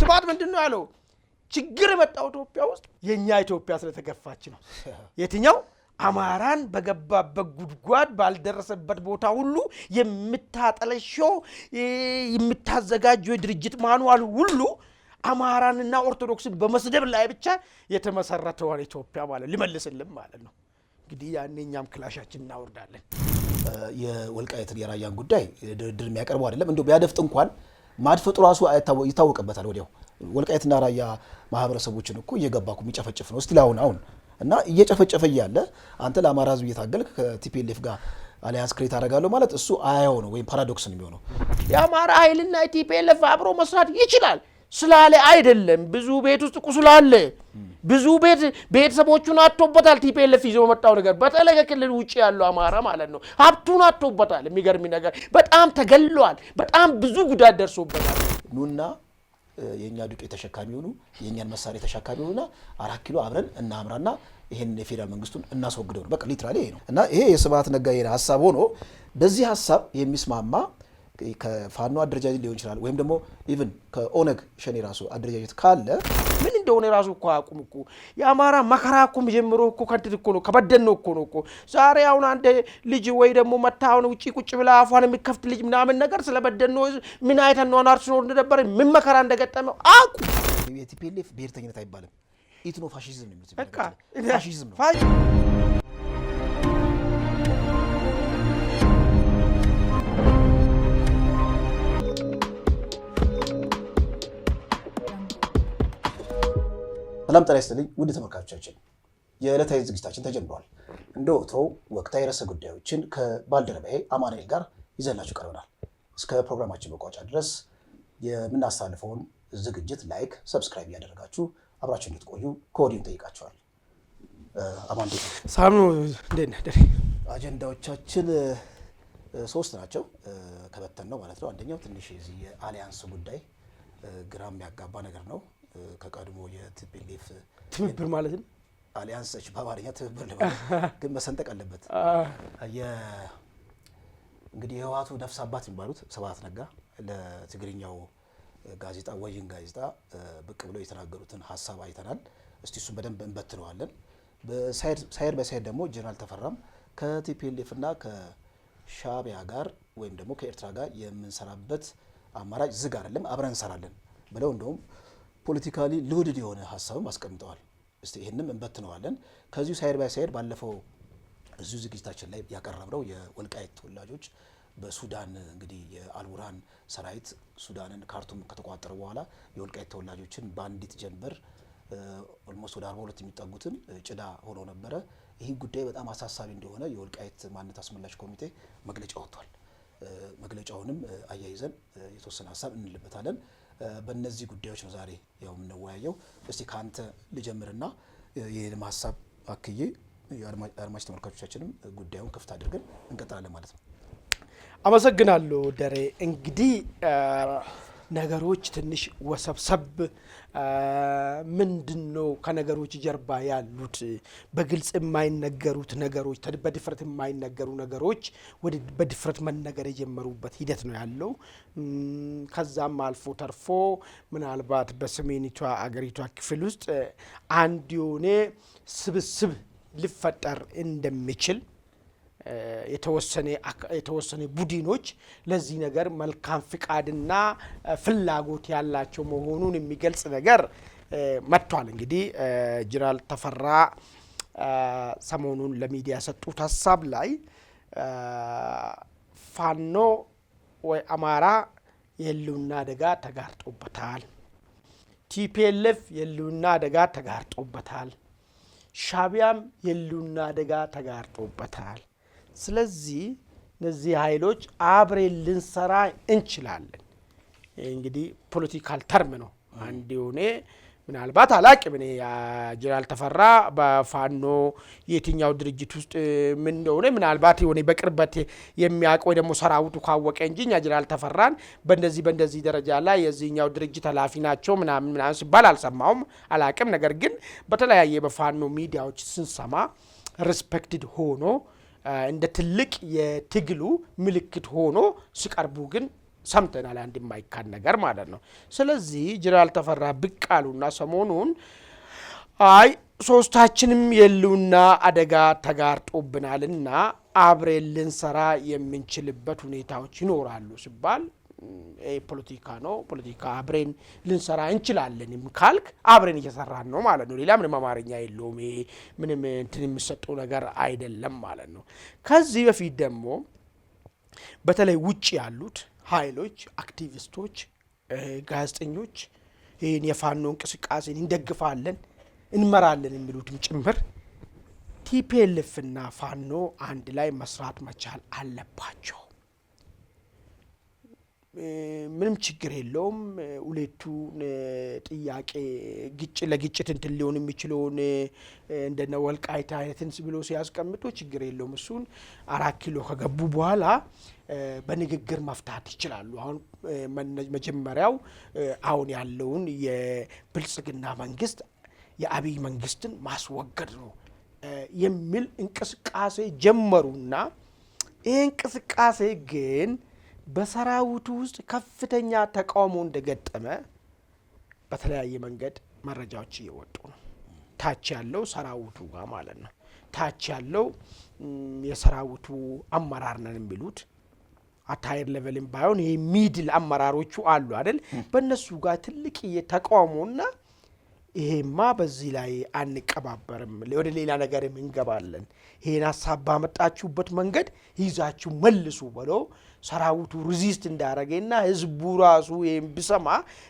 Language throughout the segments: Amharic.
ስብሐት ምንድነው ያለው ችግር የመጣው ኢትዮጵያ ውስጥ የኛ ኢትዮጵያ ስለተገፋች ነው የትኛው አማራን በገባበት ጉድጓድ ባልደረሰበት ቦታ ሁሉ የምታጠለሽው የምታዘጋጀው የድርጅት ማኑዋል ሁሉ አማራንና ኦርቶዶክስን በመስደብ ላይ ብቻ የተመሰረተው ኢትዮጵያ ማለት ሊመልስልን ማለት ነው እንግዲህ ያንኛም ክላሻችን እናወርዳለን የወልቃይትን የራያን ጉዳይ ድርድር የሚያቀርበው አይደለም እንደው ቢያደፍጥ እንኳን ማድፈጡ ራሱ ይታወቅበታል ወዲያው ወልቃይትና ራያ ማህበረሰቦችን እኮ እየገባኩ የሚጨፈጭፍ ነው እስቲ አሁን እና እየጨፈጨፈ ያለ አንተ ለአማራ ህዝብ እየታገልክ ከቲፒኤልኤፍ ጋር አሊያንስ ክሬት አደርጋለሁ ማለት እሱ አያው ነው ወይም ፓራዶክስ ነው የሚሆነው የአማራ ኃይልና ቲፒኤልኤፍ አብሮ መስራት ይችላል ስላለ አይደለም ብዙ ቤት ውስጥ ቁስላለ ብዙ ቤተሰቦቹን አጥቶበታል ቲፒኤልኤፍ ይዞ መጣው ነገር በተለየ ክልል ውጪ ያለው አማራ ማለት ነው ሀብቱን አጥቶበታል የሚገርም ነገር በጣም ተገሏል በጣም ብዙ ጉዳት ደርሶበታል ኑና የኛ ዱቄት ተሸካሚ ሆኑ የኛን መሳሪያ ተሸካሚ ሆኑና 4 ኪሎ አብረን እናምራና ይሄን የፌደራል መንግስቱን እናስወግደው ነው በቃ ሊትራሊ ይሄ ነው እና ይሄ የስብሐት ነጋ ሐሳብ ሆኖ በዚህ ሐሳብ የሚስማማ ከፋኖ አደረጃጀት ሊሆን ይችላል ወይም ደግሞ ኢቭን ከኦነግ ሸኔ ራሱ አደረጃጀት ካለ ምን እንደሆነ ራሱ እኮ አቁም እኮ የአማራ መከራ እኮ ጀምሮ እኮ ከንት እኮ ነው ከበደን ነው እኮ ዛሬ አሁን አንድ ልጅ ወይ ደግሞ መታውን ውጪ ቁጭ ብላ አፏን የሚከፍት ልጅ ምናምን ነገር ስለበደን ነው ምን አይተን ነው አርሶ ነው እንደነበረ ምን መከራ እንደገጠመው አቁም የቲፒኤልኤፍ ብሔርተኝነት አይባልም ኢትኖ ፋሺዝም ነው በቃ ፋሺዝም ነው ሰላም ጤና ይስጥልኝ ውድ ተመልካቾቻችን የዕለታዊ ዝግጅታችን ተጀምሯል እንደ ወትሮው ወቅታዊ ርዕሰ ጉዳዮችን ከባልደረባዬ አማኑኤል ጋር ይዘንላችሁ ቀርበናል እስከ ፕሮግራማችን መቋጫ ድረስ የምናስተላልፈውን ዝግጅት ላይክ ሰብስክራይብ ያደረጋችሁ አብራችሁ እንድትቆዩ ከወዲሁ እንጠይቃችኋል አማኑኤል ሳምኑ እንደነደረ አጀንዳዎቻችን 3 ናቸው ከበተን ነው ማለት ነው አንደኛው ትንሽ የዚህ የአሊያንስ ጉዳይ ግራም ያጋባ ነገር ነው ከቀድሞ የቲፒኤልኤፍ ትብብር ማለት ነው አሊያንስ በአማርኛ ትብብር ነው ግን መሰንጠቅ አለበት እንግዲህ የህወሓቱ ነፍስ አባት የሚባሉት ስብሐት ነጋ ለትግርኛው ጋዜጣ ወይን ጋዜጣ ብቅ ብለው የተናገሩትን ሐሳብ አይተናል እስቲ እሱን በደንብ እንበትነዋለን በሳይድ ደግሞ ጀነራል ተፈራም ከቲፒኤልኤፍ እና ከሻዕቢያ ጋር ወይም ደግሞ ከኤርትራ ጋር የምንሰራበት አማራጭ ዝግ አይደለም አብረን እንሰራለን ብለው እንደውም ፖለቲካሊ ሎድድ የሆነ ሐሳብም አስቀምጠዋል እስቲ ይሄንንም እንበትነዋለን ከዚሁ ሳይድ ባለፈው እዚሁ ዝግጅታችን ላይ ያቀረብነው የወልቃይት ተወላጆች በሱዳን እንግዲህ የአልቡርሃን ሰራዊት ሱዳንን ካርቱም ከተቋጠረ በኋላ የወልቃይት ተወላጆችን ባንዲት ጀንበር ኦልሞስት ወደ 42 የሚጠጉትን ጭዳ ሆኖ ነበር ይሄ ጉዳይ በጣም አሳሳቢ እንደሆነ የወልቃይት ማንነት አስመላሽ ኮሚቴ መግለጫ ወጥቷል መግለጫውንም አያይዘን የተወሰነ ሐሳብ እንልበታለን በእነዚህ ጉዳዮች ነው ዛሬ ያው የምንወያየው እስቲ ካንተ ልጀምርና ይሄን ሐሳብ አክዬ አድማጭ ተመልካቾቻችንም ጉዳዩን ክፍት አድርገን እንቀጥላለን ማለት ነው አመሰግናለሁ ደሬ እንግዲህ ነገሮች ትንሽ ወሰብሰብ ምንድነው ከነገሮች ጀርባ ያሉት በግልጽ የማይነገሩት ነገሮች በድፍረት የማይነገሩ ነገሮች በድፍረት መነገር የጀመሩበት ሂደት ነው ያለው ከዛም አልፎ ተርፎ ምናልባት በሰሜኒቷ አገሪቷ ክፍል ውስጥ አንድ የሆነ ስብስብ ሊፈጠር እንደሚችል የተወሰነ ቡድኖች ለዚህ ነገር መልካም ፍቃድና ፍላጎት ያላቸው መሆኑን የሚገልጽ ነገር መጥቷል እንግዲህ ጀነራል ተፈራ ሰሞኑን ለሚዲያ ሰጡት ሐሳብ ላይ ፋኖ ወይ አማራ የህልውና አደጋ ተጋርጦበታል ቲፒኤልኤፍ የህልውና አደጋ ተጋርጦበታል ሻዕቢያም የህልውና አደጋ ተጋርጦበታል ስለዚህ እነዚህ ኃይሎች አብረን ልንሰራ እንችላለን እንግዲህ ፖለቲካል ተርም ነው አንድ የሆነ ምናልባት አላቅም እኔ ጀነራል ተፈራ በፋኖ የትኛው ድርጅት ውስጥ ምን እንደሆነ ምናልባት የሆነ በቅርበት የሚያውቀው ደግሞ ሰራዊቱ ካወቀ እንጂ ጀነራል ተፈራን በእንደዚህ ደረጃ ላይ የዚህኛው ድርጅት ኃላፊ ናቸው ምናምን ሲባል አልሰማውም አላቅም ነገር ግን በተለያየ በፋኖ ሚዲያዎች ስንሰማ ሪስፔክትድ ሆኖ እንደ ትልቅ የትግሉ ምልክት ሆኖ ሲቀርቡ ግን ሰምተናል። አንድ የማይካድ ነገር ማለት ነው። ስለዚህ ጀነራል ተፈራ ብቅ አሉና ሰሞኑን አይ ሶስታችንም የህልውና አደጋ ተጋርጦብናልና አብረን ልንሰራ የምንችልበት ሁኔታዎች ይኖራሉ ሲባል ፖለቲካ ነው። ፖለቲካ አብረን ልንሰራ እንችላለንም ካልክ አብረን እየሰራን ነው ማለት ነው። ሌላ ምንም አማርኛ የለውም። ምንም እንትን የሚሰጠው ነገር አይደለም ማለት ነው። ከዚህ በፊት ደግሞ በተለይ ውጭ ያሉት ኃይሎች፣ አክቲቪስቶች፣ ጋዜጠኞች ይህን የፋኖ እንቅስቃሴን እንደግፋለን እንመራለን የሚሉትም ጭምር ቲፒኤልኤፍ እና ፋኖ አንድ ላይ መስራት መቻል አለባቸው። ምንም ችግር የለውም። ሁለቱ ጥያቄ ለግጭት እንትን ሊሆን የሚችለውን እንደነ ወልቃይት አይነትን ብሎ ሲያስቀምጡ ችግር የለውም። እሱን 4 ኪሎ ከገቡ በኋላ በንግግር መፍታት ይችላሉ። አሁን መጀመሪያው አሁን ያለውን የብልጽግና መንግስት የአብይ መንግስትን ማስወገድ ነው የሚል እንቅስቃሴ ጀመሩና ይህ እንቅስቃሴ ግን በሰራዊቱ ውስጥ ከፍተኛ ተቃውሞ እንደገጠመ በተለያየ መንገድ መረጃዎች እየወጡ ነው። ታች ያለው ሰራዊቱ ጋር ማለት ነው። ታች ያለው የሰራዊቱ አመራር ነን የሚሉት አታየር ሌቨልም ባይሆን ይሄ ሚድል አመራሮቹ አሉ አይደል? በእነሱ ጋር ትልቅ ተቃውሞና ይሄማ በዚህ ላይ አንቀባበርም፣ ወደ ሌላ ነገር እንገባለን፣ ይሄን ሀሳብ ባመጣችሁበት መንገድ ይዛችሁ መልሱ ብሎ ሰራዊቱ ሪዚስት እንዳረገና ህዝቡ ራሱ ይሄን ቢሰማ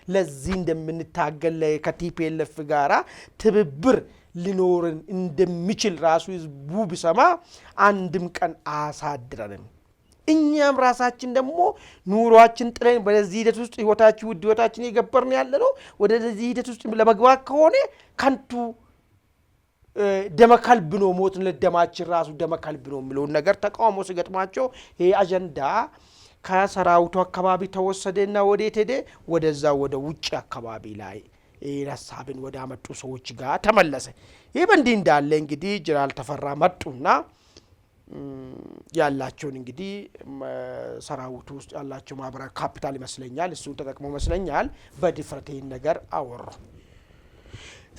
ለዚህ እንደምንታገል ከቲፒኤልኤፍ ጋራ ትብብር ሊኖርን እንደሚችል ራሱ ህዝቡ ቢሰማ አንድም ቀን አሳድረንም እኛም ራሳችን ደግሞ ኑሯችን ጥለን በዚህ ሂደት ውስጥ ህይወታችን የገበርን ያለ ነው። ወደዚህ ሂደት ውስጥ ለመግባት ከሆነ ከንቱ ደመከልብ ነው፣ ሞት ለደማችን ራሱ ደመከልብ ነው የሚለውን ነገር ተቃውሞ ሲገጥማቸው ይሄ አጀንዳ ከሰራዊቱ አካባቢ ተወሰደና ወዴት ሄደ? ወደዛ ወደ ውጭ አካባቢ ላይ ሀሳብን ወደ አመጡ ሰዎች ጋር ተመለሰ። ይህ በእንዲህ እንዳለ እንግዲህ ጀነራል ተፈራ መጡና ያላቸውን እንግዲህ ሰራዊቱ ውስጥ ያላቸው ማህበራዊ ካፒታል ይመስለኛል እሱን ተጠቅሞ ይመስለኛል በድፍረት ይህን ነገር አወሩ።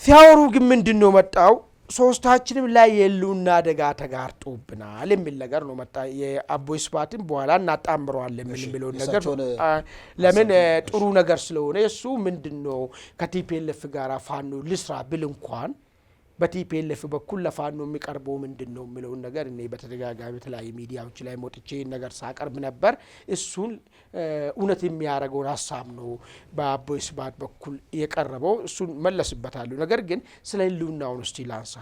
ሲያወሩ ግን ምንድነው መጣው? ሶስታችንም ላይ የህልውና አደጋ ተጋርጦብናል የሚል ነገር ነው መጣ። የአቦይ ስብሃትን በኋላ እናጣምረዋለን የሚለው ነገር ለምን ጥሩ ነገር ስለሆነ እሱ ምንድነው ከቲፒኤልኤፍ ጋር ፋኖ ልስራ ብል እንኳን በቲፒኤልኤፍ በኩል ለፋኖ የሚቀርበው ምንድነው የሚለውን ነገር እኔ በተደጋጋሚ የተለያዩ ሚዲያዎች ላይ ሞጥቼ ነገር ሳቀርብ ነበር። እሱን እውነት የሚያደርገውን ሀሳብ ነው በአቦይ ስብሃት በኩል የቀረበው። እሱን መለስበታለሁ። ነገር ግን ስለ ህልውናውን እስቲ ላንሳ።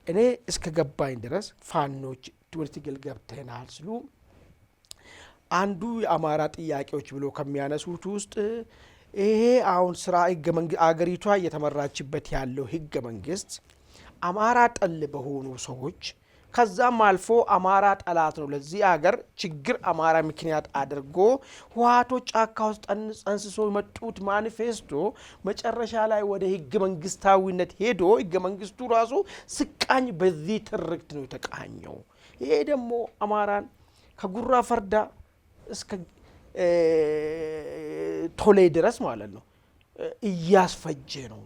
እኔ እስከ ገባኝ ድረስ ፋኖች ትምህርት ትግል ገብተናል ሲሉ አንዱ የአማራ ጥያቄዎች ብሎ ከሚያነሱት ውስጥ ይሄ አሁን ስራ አገሪቷ እየተመራችበት ያለው ህገ መንግስት አማራ ጠል በሆኑ ሰዎች ከዛም አልፎ አማራ ጠላት ነው ለዚህ ሀገር ችግር አማራ ምክንያት አድርጎ ህወሓቶች ጫካ ውስጥ አንስሶ የመጡት ማኒፌስቶ መጨረሻ ላይ ወደ ህገ መንግስታዊነት ሄዶ ህገ መንግስቱ ራሱ ስቃኝ በዚህ ትርክት ነው የተቃኘው። ይሄ ደግሞ አማራን ከጉራ ፈርዳ እስከ ቶሌ ድረስ ማለት ነው እያስፈጀ ነው።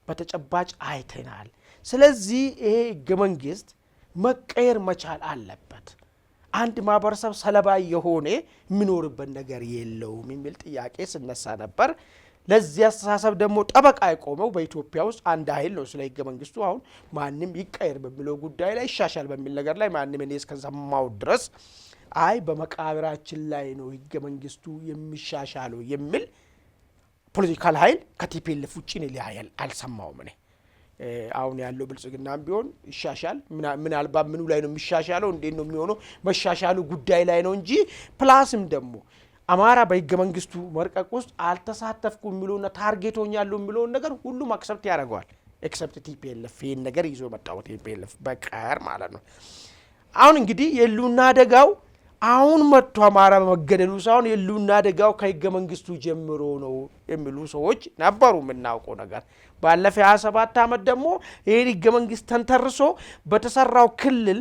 በተጨባጭ አይተናል። ስለዚህ ይሄ ህገ መንግስት መቀየር መቻል አለበት። አንድ ማህበረሰብ ሰለባ የሆነ የሚኖርበት ነገር የለውም የሚል ጥያቄ ስነሳ ነበር። ለዚህ አስተሳሰብ ደግሞ ጠበቃ የቆመው በኢትዮጵያ ውስጥ አንድ ኃይል ነው። ስለ ህገ መንግስቱ አሁን ማንም ይቀየር በሚለው ጉዳይ ላይ ይሻሻል በሚል ነገር ላይ ማንም እኔ እስከሰማው ድረስ አይ በመቃብራችን ላይ ነው ህገ መንግስቱ የሚሻሻለው የሚል ፖለቲካል ኃይል ከቲፒኤልኤፍ ውጭ ነው ሊያያል አልሰማውም። እኔ አሁን ያለው ብልጽግናም ቢሆን ይሻሻል ምናልባት ምኑ ላይ ነው የሚሻሻለው እንዴት ነው የሚሆነው መሻሻሉ ጉዳይ ላይ ነው እንጂ ፕላስም ደግሞ አማራ በህገ መንግስቱ መርቀቅ ውስጥ አልተሳተፍኩም የሚለውና ታርጌት ሆኛለሁ የሚለውን ነገር ሁሉም አክሰፕት ያደርገዋል። ኤክሰፕት ቲፒኤልኤፍ ይህን ነገር ይዞ መጣው ቲፒኤልኤፍ በቀር ማለት ነው። አሁን እንግዲህ የህልውና አደጋው አሁን መጥቶ አማራ በመገደሉ ሳይሆን የህልውና አደጋው ከህገ መንግስቱ ጀምሮ ነው የሚሉ ሰዎች ነበሩ። የምናውቀው ነገር ባለፈ 27 ዓመት ደግሞ ይሄን ህገ መንግስት ተንተርሶ በተሰራው ክልል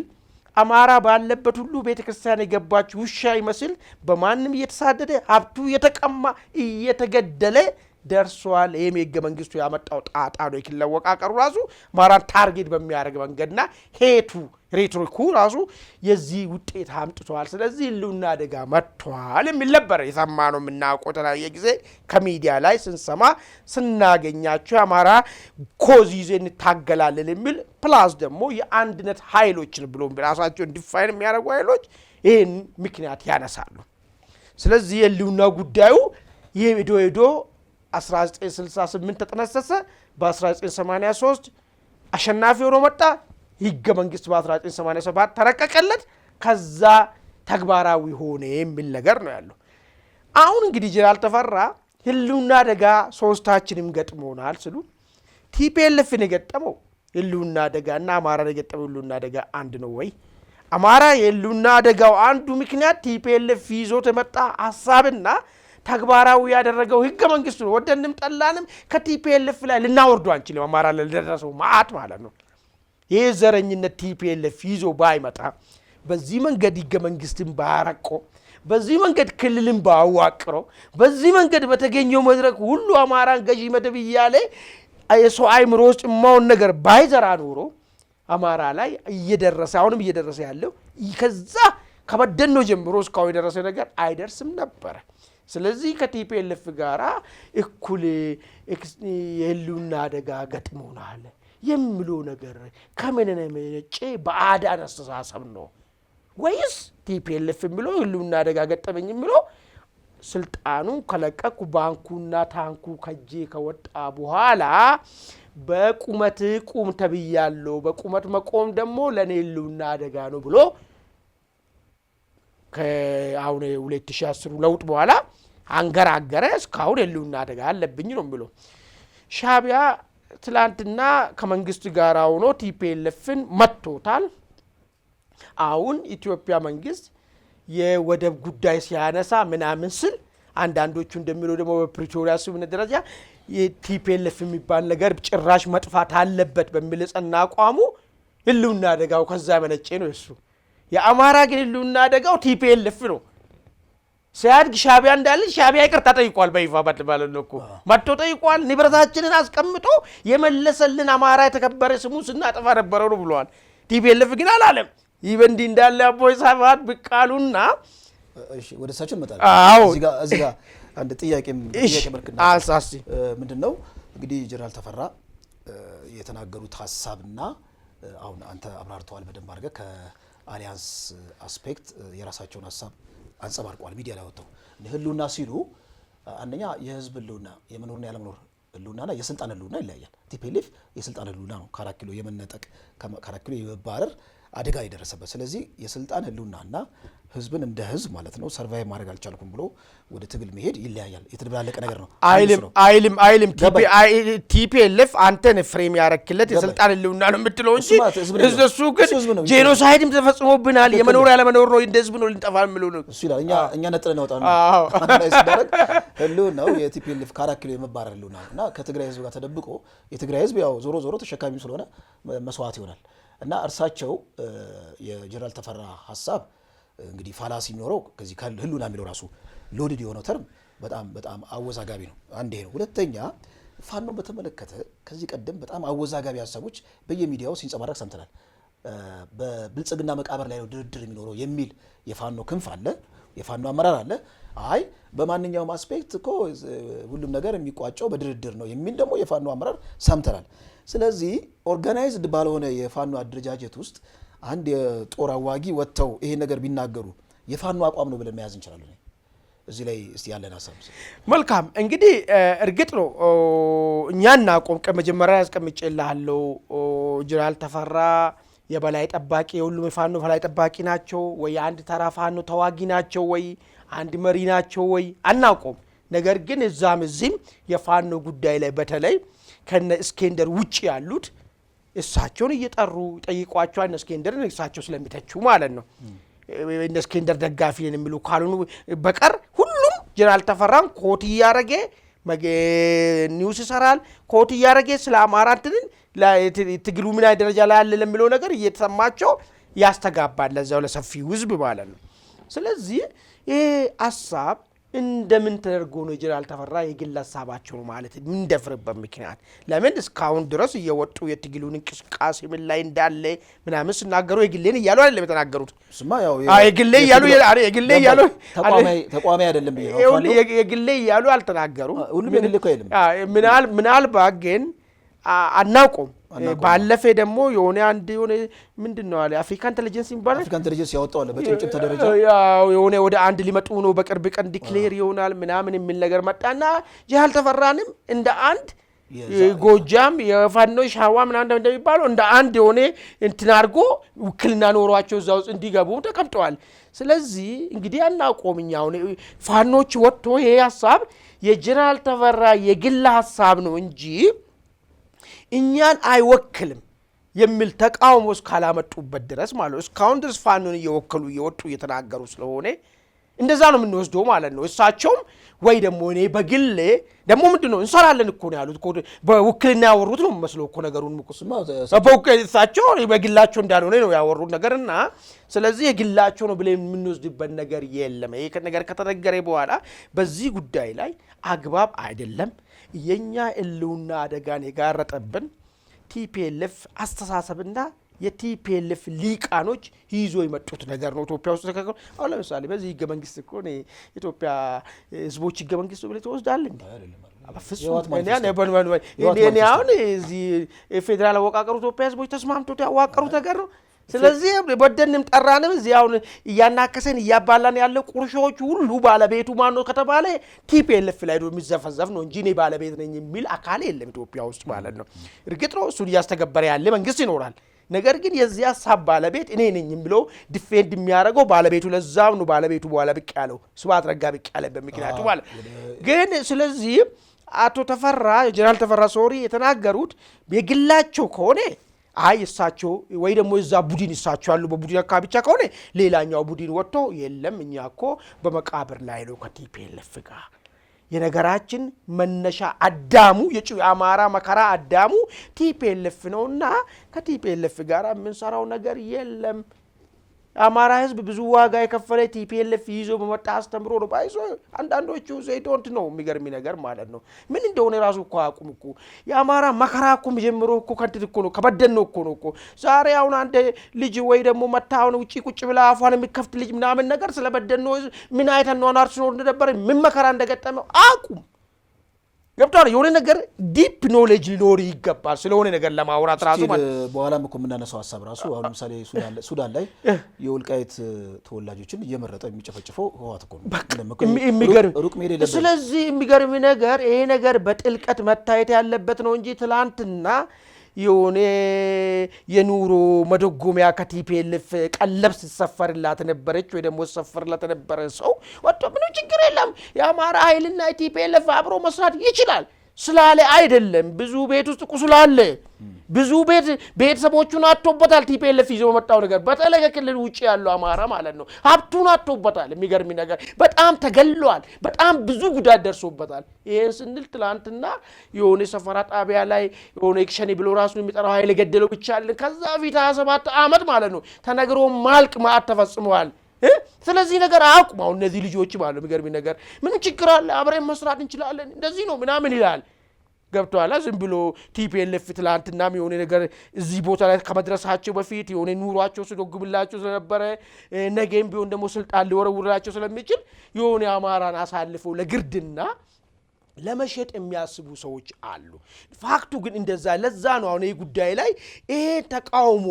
አማራ ባለበት ሁሉ ቤተክርስቲያን የገባች ውሻ ይመስል በማንም እየተሳደደ ሀብቱ እየተቀማ እየተገደለ ደርሷል። ይህም የህገ መንግስቱ ያመጣው ጣጣ ነው። የክልል አወቃቀሩ ራሱ አማራን ታርጌት በሚያደርግ መንገድና ሄቱ ሬቶሪኩ ራሱ የዚህ ውጤት አምጥቷል። ስለዚህ ህልውና አደጋ መጥቷል የሚል ነበር የሰማነው የምናውቀው። የተለያየ ጊዜ ከሚዲያ ላይ ስንሰማ ስናገኛቸው የአማራ ኮዝ ይዘን እንታገላለን የሚል ፕላስ ደግሞ የአንድነት ኃይሎችን ብሎ ራሳቸውን ዲፋይን የሚያደርጉ ኃይሎች ይህን ምክንያት ያነሳሉ። ስለዚህ የህልውና ጉዳዩ ይህ ሄዶ 1968 ተጠነሰሰ። በ1983 አሸናፊ ሆኖ መጣ። ህገ መንግስት በ1987 ተረቀቀለት። ከዛ ተግባራዊ ሆነ የሚል ነገር ነው ያለው። አሁን እንግዲህ ጀነራል ተፈራ ህልውና አደጋ ሶስታችንም ገጥሞናል ስሉ ቲፒኤልኤፍን የገጠመው ህልውና አደጋና አማራን የገጠመው ህልውና አደጋ አንድ ነው ወይ? አማራ የህልውና አደጋው አንዱ ምክንያት ቲፒኤልኤፍ ይዞት የመጣ ሀሳብና ተግባራዊ ያደረገው ህገ መንግስቱ ነው። ወደንም ጠላንም ከቲፒኤልኤፍ ላይ ልናወርዱ አንችልም። አማራ ላይ ለደረሰው መዓት ማለት ነው። ይህ ዘረኝነት ቲፒኤልኤፍ ይዞ ባይመጣ፣ በዚህ መንገድ ህገ መንግስትን ባያረቆ፣ በዚህ መንገድ ክልልን ባዋቅሮ፣ በዚህ መንገድ በተገኘው መድረክ ሁሉ አማራን ገዢ መደብ እያለ የሰው አይምሮ ውስጥ የማውን ነገር ባይዘራ ኖሮ አማራ ላይ እየደረሰ አሁንም እየደረሰ ያለው ከዛ ከበደኖ ጀምሮ እስካሁን የደረሰ ነገር አይደርስም ነበረ። ስለዚህ ከቲፒኤልኤፍ ጋራ እኩል የህልውና አደጋ ገጥሞናል የሚለው ነገር ከምን የመነጨ በአዳን አስተሳሰብ ነው ወይስ ቲፒኤልኤፍ የሚለው ህልውና አደጋ ገጠመኝ የሚለው ስልጣኑን ከለቀቁ ባንኩና ታንኩ ከጄ ከወጣ በኋላ በቁመት ቁም ተብያለሁ፣ በቁመት መቆም ደግሞ ለኔ ህልውና አደጋ ነው ብሎ ከአሁን 2010 ለውጥ በኋላ አንገራገረ። እስካሁን ህልውና አደጋ አለብኝ ነው ብሎ ሻዕቢያ ትላንትና ከመንግስት ጋር ሆኖ ቲፒኤልኤፍን መጥቶታል። አሁን ኢትዮጵያ መንግስት የወደብ ጉዳይ ሲያነሳ ምናምን ስል አንዳንዶቹ እንደሚለው ደግሞ በፕሪቶሪያ ስምምነት ደረጃ የቲፒኤልኤፍ የሚባል ነገር ጭራሽ መጥፋት አለበት በሚል ጸና አቋሙ ህልውና አደጋው ከዛ መነጨ ነው እሱ። የአማራ ግን ህልውና አደጋው ቲፒኤልኤፍ ነው። ሲያድግ ሻዕቢያ እንዳለ ሻዕቢያ ይቅርታ ጠይቋል። በይፋ ማለት ነው እኮ መጥቶ ጠይቋል። ንብረታችንን አስቀምጦ የመለሰልን አማራ የተከበረ ስሙ ስናጠፋ ነበረው ነው ብለዋል። ቲፒኤልኤፍ ግን አላለም። ይህ በእንዲህ እንዳለ አቦይ ሳፋት ብቃሉና እሺ ወደ እሳቸው እንመጣለን። እዚህ ጋር አንድ ጥያቄ መልክና አሳሲ ምንድነው እንግዲህ ጀነራል ተፈራ የተናገሩት ሐሳብና አሁን አንተ አብራርተዋል በደንብ አድርገህ ከአሊያንስ አስፔክት የራሳቸውን ሐሳብ አንጸባርቀዋል ሚዲያ ላይ ወጥተው። ህልውና ሲሉ አንደኛ የህዝብ ህልውና የመኖርና ያለመኖር ህልውናና የስልጣን ህልውና ይለያያል። ቲፒኤልኤፍ የስልጣን ህልውና ነው። ከ4 ኪሎ የመነጠቅ ከ4 ኪሎ የመባረር አደጋ የደረሰበት። ስለዚህ የስልጣን ህልውናና ህዝብን እንደ ህዝብ ማለት ነው ሰርቫይቭ ማድረግ አልቻልኩም ብሎ ወደ ትግል መሄድ ይለያያል። የተደበላለቀ ነገር ነው። አይልም ቲፒኤልኤፍ አንተን ፍሬም ያረክለት የስልጣን ህልውና ነው የምትለው እንጂ እሱ ግን ጄኖሳይድም ተፈጽሞብናል የመኖር ያለመኖር ነው እንደ ህዝብ ነው ልንጠፋ የምለው ነው እሱ ይላል። እኛ ነጥለን ነው ታው ህልውናው የቲፒኤልኤፍ ከ4 ኪሎ የመባረር ህልውና እና ከትግራይ ህዝብ ጋር ተደብቆ የትግራይ ህዝብ ያው ዞሮ ዞሮ ተሸካሚ ስለሆነ መስዋዕት ይሆናል እና እርሳቸው የጀነራል ተፈራ ሐሳብ እንግዲህ ፋላሲ የሚኖረው ከዚህ ህልውና የሚለው ራሱ ሎድድ የሆነው ተርም በጣም አወዛጋቢ ነው። አንድ ይሄ ነው። ሁለተኛ ፋኖን በተመለከተ ከዚህ ቀደም በጣም አወዛጋቢ ሐሳቦች በየሚዲያው ሲንጸባረቅ ሰምተናል። በብልጽግና መቃብር ላይ ነው ድርድር የሚኖረው የሚል የፋኖ ክንፍ አለ፣ የፋኖ አመራር አለ። አይ በማንኛውም አስፔክት እኮ ሁሉም ነገር የሚቋጨው በድርድር ነው የሚል ደግሞ የፋኖ አመራር ሰምተናል። ስለዚህ ኦርጋናይዝድ ባልሆነ የፋኖ አደረጃጀት ውስጥ አንድ የጦር አዋጊ ወጥተው ይሄ ነገር ቢናገሩ የፋኖ አቋም ነው ብለን መያዝ እንችላለን። እዚህ ላይ እስቲ ያለን ሐሳብ። መልካም እንግዲህ እርግጥ ነው እኛ እናቆም ከመጀመሪያ ያስቀምጬልሃለሁ። ጀነራል ተፈራ የበላይ ጠባቂ የሁሉም የፋኖ በላይ ጠባቂ ናቸው ወይ አንድ ተራ ፋኖ ተዋጊ ናቸው ወይ አንድ መሪ ናቸው ወይ አናቆም። ነገር ግን እዛም እዚህም የፋኖ ጉዳይ ላይ በተለይ ከነ እስኬንደር ውጪ ያሉት እሳቸውን እየጠሩ ጠይቋቸው እነ እስኬንደር እሳቸው ስለሚተቹ ማለት ነው እነ እስኬንደር ደጋፊ ነን የሚሉ ካልሆኑ በቀር ሁሉም ጀነራል ተፈራን ኮት እያረገ ኒውስ ይሰራል። ኮት እያረገ ስለ አማራ ትግሉ ምን ደረጃ ላይ ያለ ለሚለው ነገር እየተሰማቸው ያስተጋባል ለዛው ለሰፊው ህዝብ ማለት ነው። ስለዚህ ይሄ ሐሳብ እንደምን ተደርጎ ነው ጀነራል ተፈራ የግል ሐሳባቸው ነው ማለት እንደፍርበት ምክንያት ለምን እስካሁን ድረስ እየወጡ የትግሉን እንቅስቃሴ ምን ላይ እንዳለ ምናምን ሲናገሩ የግሌን እያሉ አይደለም የተናገሩት። ስማ ያው የግሌ እያሉ ተቋሚ አይደለም የግሌ እያሉ አልተናገሩም። ሁሉም የግሌ እኮ አይደለም። ምናልባት ግን አናውቁም። ባለፈ ደግሞ የሆነ ምንድነው አለ አፍሪካ ኢንተለጀንስ ይባላል። አፍሪካ ኢንተለጀንስ ያወጣው አለ በጭምጭም ተደረጃ ያው የሆነ ወደ አንድ ሊመጡ ነው በቅርብ ቀን ዲክሌር ይሆናል ምናምን የሚል ነገር መጣና ጀነራል ተፈራንም እንደ አንድ ጎጃም የፋኖ ሻዋ ምናምን እንደሚባለው እንደ አንድ የሆነ እንትን አድርጎ ውክልና ኖሯቸው እዛው እንዲገቡ ተቀምጠዋል። ስለዚህ እንግዲህ አናቆምኛው ፋኖች ወጥቶ ይሄ ሐሳብ የጀነራል ተፈራ የግል ሐሳብ ነው እንጂ እኛን አይወክልም የሚል ተቃውሞ እስካላመጡበት ድረስ ማለት ነው። እስካሁን ድረስ ፋኖን እየወከሉ እየወጡ እየተናገሩ ስለሆነ እንደዛ ነው የምንወስደው ማለት ነው። እሳቸውም ወይ ደግሞ እኔ በግሌ ደግሞ ምንድነው እንሰራለን እኮ ነው ያሉት። በውክልና ያወሩት ነው መስለው እኮ ነገሩን እሳቸው በግላቸው እንዳልሆነ ነው ያወሩት ነገርና ስለዚህ የግላቸው ነው ብለን የምንወስድበት ነገር የለም። ይሄ ነገር ከተነገረ በኋላ በዚህ ጉዳይ ላይ አግባብ አይደለም። የኛ ህልውና አደጋን የጋረጠብን ቲፒኤልኤፍ አስተሳሰብና የቲፒኤልኤፍ ሊቃኖች ይዞ የመጡት ነገር ነው ኢትዮጵያ ውስጥ ተከክሎ። አሁን ለምሳሌ በዚህ ህገ መንግስት እኮ ነው የኢትዮጵያ ህዝቦች ህገ መንግስት ብለህ ትወስዳለህ እንዴ? እኔ አሁን እዚህ የፌዴራል አወቃቀሩ ኢትዮጵያ ህዝቦች ተስማምቶት ያዋቀሩት ነገር ነው። ስለዚህ በደንም ጠራንም እዚህ አሁን እያናከሰን እያባላን ያለ ቁርሾች ሁሉ ባለቤቱ ማን ነው ከተባለ ቲፒኤልኤፍ ላይ ነው የሚዘፈዘፍ ነው እንጂ እኔ ባለቤት ነኝ የሚል አካል የለም ኢትዮጵያ ውስጥ ማለት ነው። እርግጥ ነው እሱን እያስተገበረ ያለ መንግስት ይኖራል። ነገር ግን የዚህ ሐሳብ ባለቤት እኔ ነኝ ብሎ ዲፌንድ የሚያደርገው ባለቤቱ ለዛም ነው ባለቤቱ በኋላ ብቅ ያለው ስብሐት ነጋ ብቅ ያለበት ምክንያቱ ማለት ግን ስለዚህ አቶ ተፈራ ጀነራል ተፈራ ሶሪ የተናገሩት የግላቸው ከሆነ አይ እሳቸው ወይ ደግሞ እዛ ቡድን እሳቸው ያሉ በቡድን አካባቢ ብቻ ከሆነ ሌላኛው ቡድን ወጥቶ የለም እኛ እኮ በመቃብር ላይ ነው ከቲፒኤልኤፍ ጋር የነገራችን መነሻ አዳሙ የአማራ መከራ አዳሙ ቲፒኤልኤፍ ነውና ከቲፒኤልኤፍ ጋር የምንሰራው ነገር የለም። አማራ ህዝብ ብዙ ዋጋ የከፈለ ቲፒኤልኤፍ ይዞ በመጣ አስተምሮ ነው ባይዞ አንዳንዶቹ ዘይዶንት ነው የሚገርም ነገር ማለት ነው። ምን እንደሆነ ራሱ እኮ አቁም እኮ የአማራ መከራ እኮ ጀምሮ እኮ ከንት እኮ ነው ከበደን ነው እኮ ዛሬ አሁን አንድ ልጅ ወይ ደግሞ መታውን ውጪ ቁጭ ብላ አፏን የሚከፍት ልጅ ምናምን ነገር ስለበደን ነው ምን አይተን ነው አርስ ነው እንደነበረ ምን መከራ እንደገጠመው አቁም ገብቷል። የሆነ ነገር ዲፕ ኖሌጅ ሊኖር ይገባል ስለሆነ ነገር ለማውራት ራሱ ማለት በኋላም እኮ የምናነሳው ሐሳብ ራሱ አሁን ለምሳሌ ሱዳን ላይ የወልቃይት ተወላጆችን እየመረጠ የሚጨፈጭፈው ህወሓት እኮ ነው የሚገርም ሩቅ ሜዳ የለበትም። ስለዚህ የሚገርም ነገር ይሄ ነገር በጥልቀት መታየት ያለበት ነው እንጂ ትላንትና የሆነ የኑሮ መደጎሚያ ከቲፒኤልኤፍ ቀለብ ሲሰፈርላት ነበረች ወይ ደግሞ ሲሰፈርላት ነበረ ሰው ወጥቶ ምንም ችግር የለም የአማራ ኃይልና ቲፒኤልኤፍ አብሮ መስራት ይችላል ስላለ አይደለም። ብዙ ቤት ውስጥ ቁስል አለ። ብዙ ቤተሰቦቹን አጥቶበታል ቲፒኤልኤፍ ይዞ መጣው ነገር በተለይ ከክልል ውጪ ያለው አማራ ማለት ነው ሀብቱን አጥቶበታል። የሚገርም ነገር በጣም ተገሏል። በጣም ብዙ ጉዳት ደርሶበታል። ይሄን ስንል ትላንትና የሆነ ሰፈራ ጣቢያ ላይ የሆነ ኤክሽን ብሎ ራሱን የሚጠራው ኃይል ገደለው ብቻ አለን ከዛ ፊት 27 ዓመት ማለት ነው ተነግሮ ማልቅ ማአት ተፈጽመዋል። ስለዚህ ነገር አቁማው እነዚህ ልጆች ማለት የሚገርም ነገር ምን ችግር አለ አብረን መስራት እንችላለን እንደዚህ ነው ምናምን ይላል። ገብቷል። ዝም ብሎ ቲፒኤልኤፍ ትላንትናም የሆነ ነገር እዚህ ቦታ ላይ ከመድረሳቸው በፊት የሆነ ኑሯቸው ሲዶግምላቸው ስለነበረ ነገም ቢሆን ደግሞ ስልጣን ሊወረውራቸው ስለሚችል የሆነ አማራን አሳልፈው ለግርድና ለመሸጥ የሚያስቡ ሰዎች አሉ። ፋክቱ ግን እንደዛ ለዛ ነው አሁን ይሄ ጉዳይ ላይ ይሄ ተቃውሞ